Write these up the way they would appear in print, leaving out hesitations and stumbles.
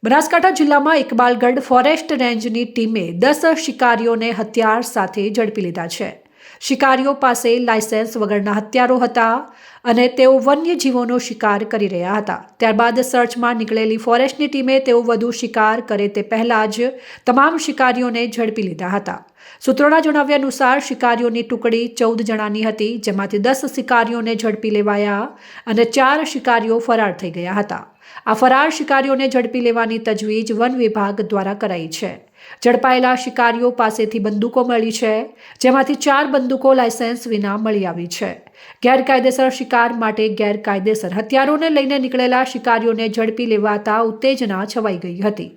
બનાસકાંઠા જિલ્લામાં ઇકબાલગઢ ફોરેસ્ટ રેન્જની ટીમે 10 શિકારીઓને હથિયાર સાથે ઝડપી લીધા છે। શિકારીઓ પાસે લાયસન્સ વગરના હથિયારો હતા અને તેઓ વન્યજીવોનો શિકાર કરી રહ્યા હતા। ત્યારબાદ સર્ચમાં નીકળેલી ફોરેસ્ટની ટીમે તેઓ વધુ શિકાર કરે તે પહેલા જ તમામ શિકારીઓને ઝડપી લીધા હતા। સૂત્રોના જણાવ્યા અનુસાર શિકારીઓની ટુકડી 14 જણાની હતી, જેમાંથી 10 શિકારીઓને ઝડપી લેવાયા અને 4 શિકારીઓ ફરાર થઈ ગયા હતા। આ ફરાર શિકારીઓને ઝડપી લેવાની તજવીજ વન વિભાગ દ્વારા કરાઈ છે। ઝડપાયેલા શિકારીઓ પાસેથી બંદૂકો મળી છે, જેમાંથી 4 બંદૂકો લાયસન્સ વિના મળી આવી છે। ગેરકાયદેસર શિકાર માટે ગેરકાયદેસર હથિયારોને લઈને નીકળેલા શિકારીઓને ઝડપી લેવાતા ઉત્તેજના છવાઈ ગઈ હતી।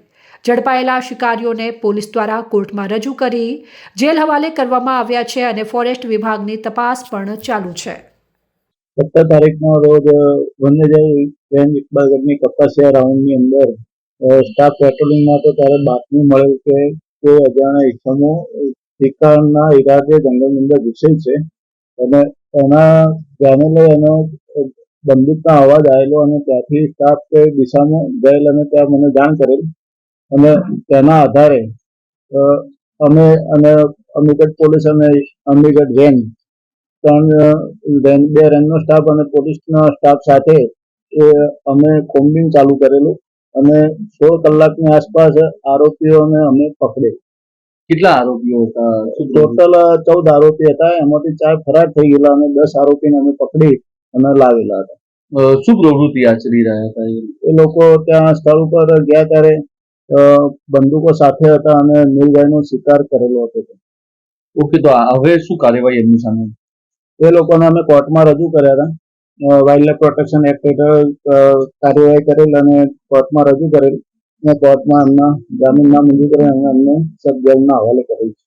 ઝડપાયેલા શિકારીઓને પોલીસ દ્વારા કોર્ટમાં રજૂ કરી જેલ હવાલે કરવામાં આવ્યા છે અને ફોરેસ્ટ વિભાગની તપાસ પણ ચાલુ છે। 17 તારીખના રોજ વન્યજીવ રેન્જ ઇકબાલગઢની કપાસિયા રાઉન્ડની અંદર સ્ટાફ પેટ્રોલિંગમાં હતો ત્યારે બાતમી મળેલ કે કોઈ અજાણ્યા ઇસમો શિકારના ઈરાદે જંગલની અંદર ઘૂસેલ છે અને એના ધ્યાને લઈ એનો બંદૂકનો અવાજ આવેલો અને ત્યાંથી સ્ટાફ તે દિશામાં ગયેલ અને ત્યાં મને જાણ કરેલ અને તેના આધારે અમે અને અમીગઢ પોલીસ અને અમીગઢ રેન્જ બે રેન્જનો સ્ટાફ અને પોલીસના સ્ટાફ સાથે અમે કોમ્બિંગ ચાલુ કરેલું અને 16 કલાકની આસપાસ આરોપીઓને અમે પકડેલ। કેટલા આરોપીઓ હતા? ટોટલ 14 આરોપી હતા, એમાંથી 4 ફરાર થઈ ગયેલા અને 10 આરોપીને અમે પકડી અને લાવેલા હતા। શું પ્રવૃત્તિ આચરી રહ્યા હતા એ લોકો? ત્યાં સ્થળ ઉપર ગયા ત્યારે બંદૂકો સાથે હતા અને નીલગાયનો શિકાર કરેલો હતો। ઓકે, તો હવે શું કાર્યવાહી એમની સામે? એ લોકોને અમે કોર્ટમાં રજૂ કર્યા હતા। વાઇલ્ડ લાઇફ પ્રોટેક્શન એક્ટ હેઠળ કાર્યવાહી કરેલ અને કોર્ટમાં રજૂ કરેલ અને કોર્ટમાં એમના જામીન નામંજૂર કરી અમને સબ જેલના હવાલે કરેલ છે।